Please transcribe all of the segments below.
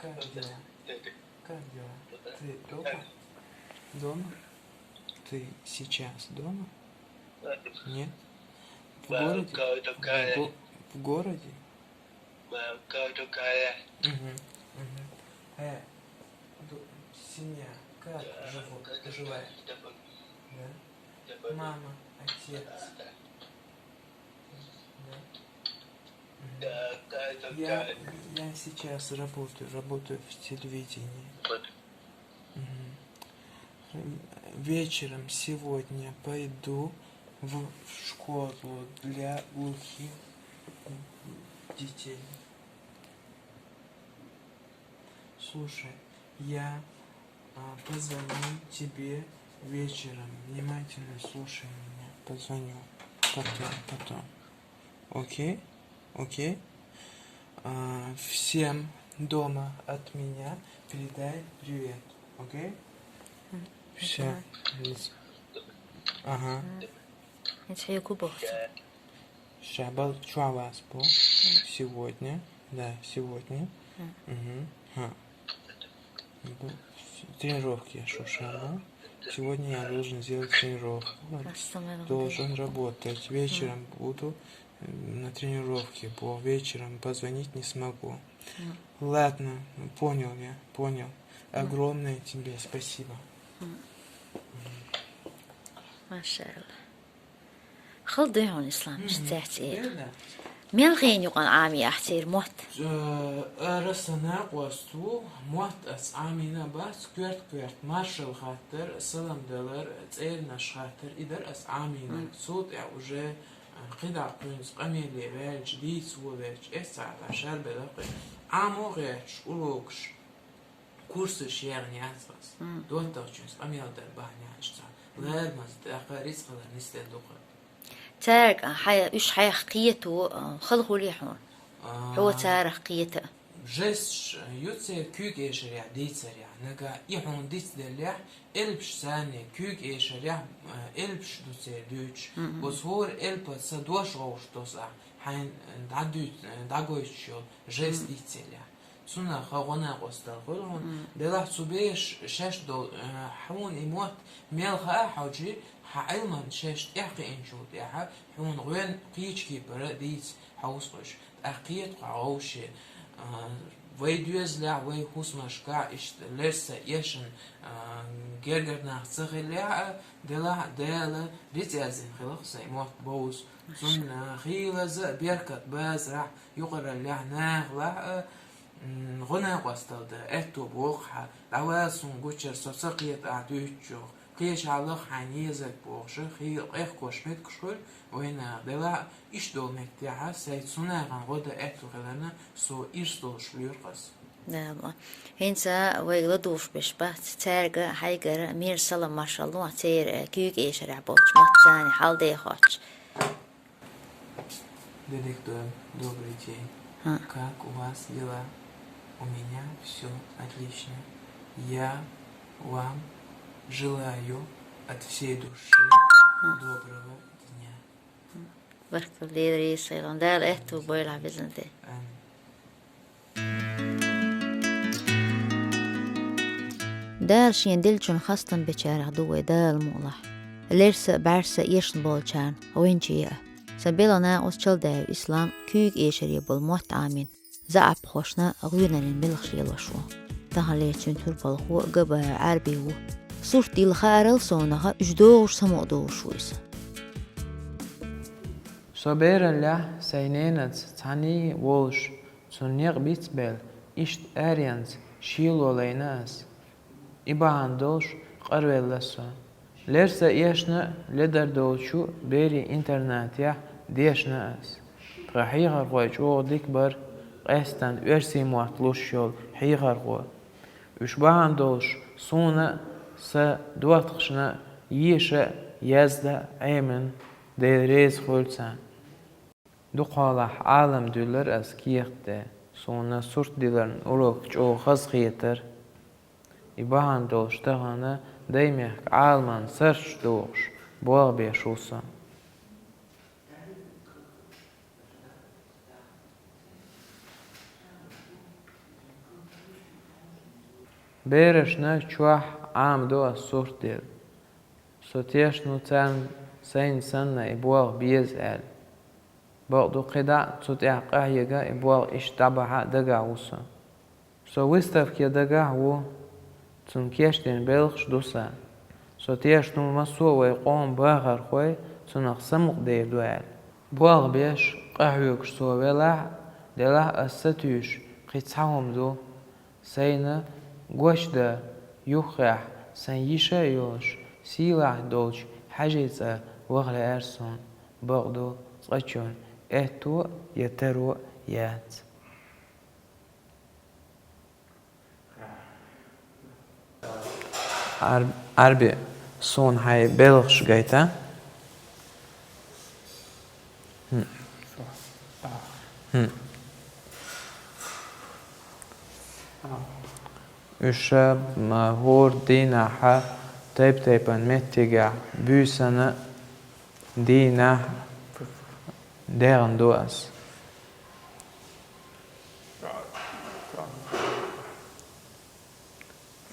Как дела? Как дела? Ты дома? Дома? Ты сейчас дома? Нет? В городе? В городе? Угу. Угу. Семья как поживает? Да? Мама, отец? Да? Я сейчас работаю в телевидении. Вечером сегодня пойду в школу для глухих детей. Слушай, я позвоню тебе вечером. Внимательно слушай меня. Позвоню. Потом. Окей? Окей? Всем дома от меня передай привет. Окей? Все. Ага. Шабал чуавас по. Сегодня. Да, сегодня. Угу. Тренировки я шушала. Сегодня я должен сделать тренировку. Должен работать. Вечером буду на тренировке. По вечером позвонить не смогу. Ладно, понял. Огромное тебе спасибо. Машалла. خلديهم الإسلام استعتير من غين يقان عامي أحتير موت أرسنا قوستو موت أس عامينا بس كويرت مارشال خاطر سلام دلار تسير نش خاطر إدر أس عامينا صوت أوجه قدع قينس قميلي بيج ديس وبيج إسعى عشر بدقي عامو غيش أولوكش كورسش يعني أساس دوت تاچونس قميل در بحني عشتا غير مزد أقاريس خلر نستل دوقر تارك إيش حياة قيته خلقوا ليحون هو تارك قيته جس يوتسير كوك إيشريع ديتسريع نجا يحون ديتس دليح إلبش ثانية كوك إيشريع إلبش دوتسير دوتش بس هو إلبس دوش غوش دوسا حين دعوش شو جس ديتسريع سونا خوانا قستل خلون دلح سبيش شش دو حون إموت ميلها حوجي علما شش إحقي إنشود إحا حون غين قيش كيبر ديتس حوسقش أقيت قعوش ويدوز لا وي حسمش كا إشت لسه يشن جرجر نحسخ لا دلا ريتازين خلاص سيموت بوز سن خيلز بيركت باز راح يقرا لا ناغ غنا قستل ده اتو بوخ لواسون غوچر سوسقيت ادوچو قيش على حنيزك بوخش خيل اخكوش متكشول وهنا دلا ايش دول مكتيعه سيد سناغان غدا اتو غلنا سو ايش دول شليرقس نعم هنسا ويغلطوش بشبه تارجع حيجر مير سلام ما شاء الله تير كيك إيش رعبوش ما تاني حال ده خاطش Директор, добрый день. Как у вас дела? У меня все отлично. Я вам желаю от всей души доброго дня. بركة ليري سيلان دال إتو بيلع بزنتي دال شين دلشون خاصة بشارع دوي دال مولح ليرس بعرس يشن بولشان وينجيه سبيلا ناقص چل داو إسلام كيك إيشري بالموت آمين زعب خوشنا غيونا لنبلغ يلوشو تهالي تنتور بالخو قبا عربيو صورتي الخارل صونها اجدوغش سمقدوغش ويسا صبير الله سينينت تاني وولش تنيق بيتبال إشت أريانز شيلو ليناس إباهان دولش قروي لسا لرسا إيشنا لدر دولشو بيري إنترنت ديشنا أس غحيغر غويجو ديكبر قستان ورسي مواتلوش يول حيغر غو وشباهان دولش سونا سا دواتخشنا يشا يزدا عيمن دي ريز خولتسان دو قالح عالم دولر از كيخته سونا سورت ديلرن أولوك جو خز خيتر إباهان دولش تغانا دايميك عالمان سرش دوش بوغ بيشوسا Bereshna chuah am do sortil. Sotiesh nutan sein sanna ibuag biez el. Baqdu qida tutia qahyaga ibuag ishtabaha daga wusa. So wistaf kia daga wu tun kieshtin belch dusa. Sotiesh nu masu wa qom bagar khoy tun aqsamuq de duel. Buag besh qahyuk so vela dela asatush qitsawm do seina goshda yukhah san yisha yosh silah dolch hajitsa waghla erson baqdu qachon etu yeteru yat. Arbi son hay belch gaita. Usha mahor dinaha teipan mettiga bysana dina deren duas.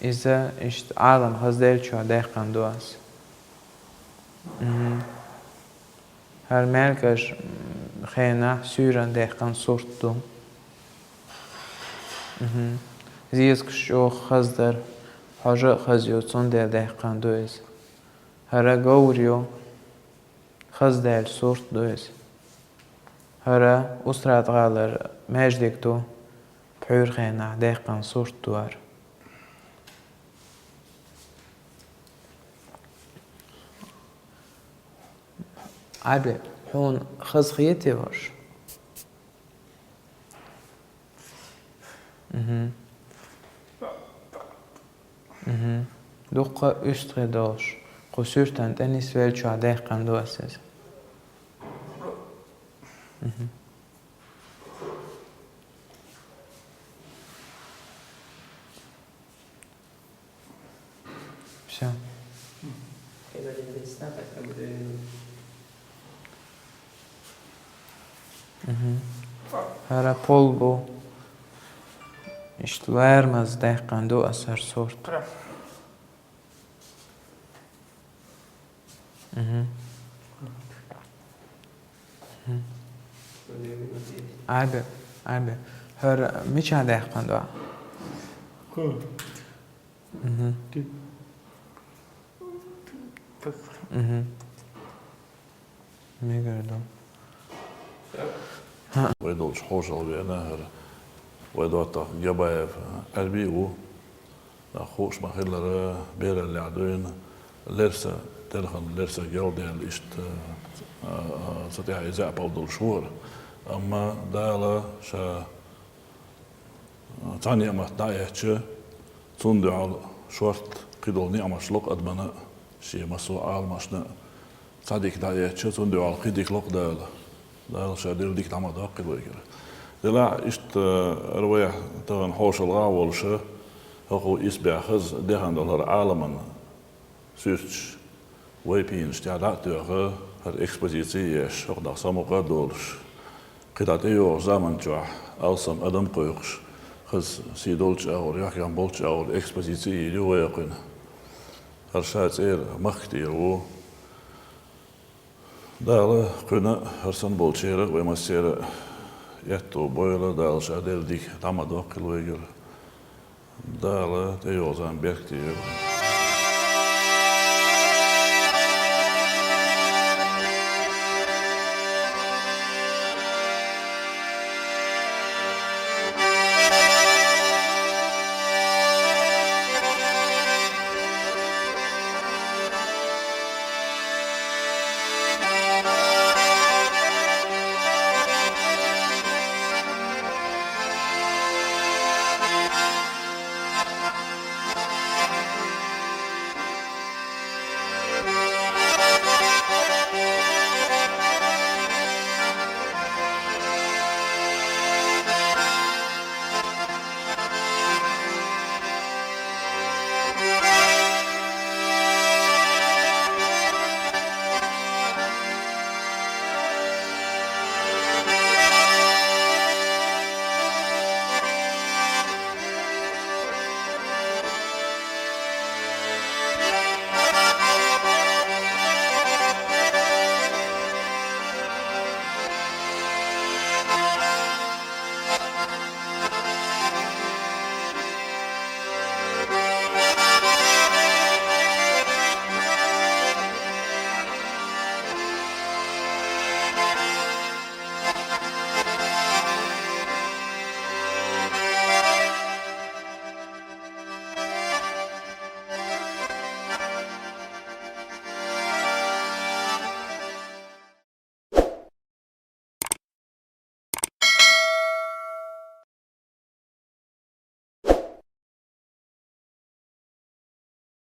إذا إشت عالم خزدل شو دقن دوس. هر ملكش خينا سورن دقن صورتو. زيسك شو خزدر حاجة خزيو صندل دقن دوس. هر جوريو خزدل صورت دوس. هر أسرة غالر مجدكتو بحور خينا دقن صورت دوار. عبي حون خز خيتي واش دوقة أستري دوش قصورتان تاني سوال شو عداق قندو أساس شو هر polbo işte vermez dehkan do asar sort. Abi her miçan dehkan do. Ne gördüm? ويدولش حوشل بينهر ويدوتا جبايف أربيو خوش ما خلر بير اللي عدوين لرسا تلخن لرسا جودين إشت ستيح إزاء بودل شهور أما دالا شا تاني أما دايهتش تندو على شورت قيدول نعمة شلوك أدمنا شي مسو عالمشنا صديق دايهتش تندو على قيديك لوك دالا ده شادير ديك تعمل دقيق وكذا. دلع إشت رواية طبعا حوش الغاول شة هو يسبع خز دهان دولار عالما سيرش ويبين استعداد تيغه هر إكسبوزيتيش هو ده سامو قدولش قطعتيو زمن جوا ألسم أدم قيقش خز سيدولش أو يحكي عن بولش أو إكسبوزيتي يو يقين هر شات إير مختير و داله كنا هرسن بولشيرة ومسيرة يتو بويلة دال شادير ديك تعمد وقل ويجر داله تيوزان بيكتير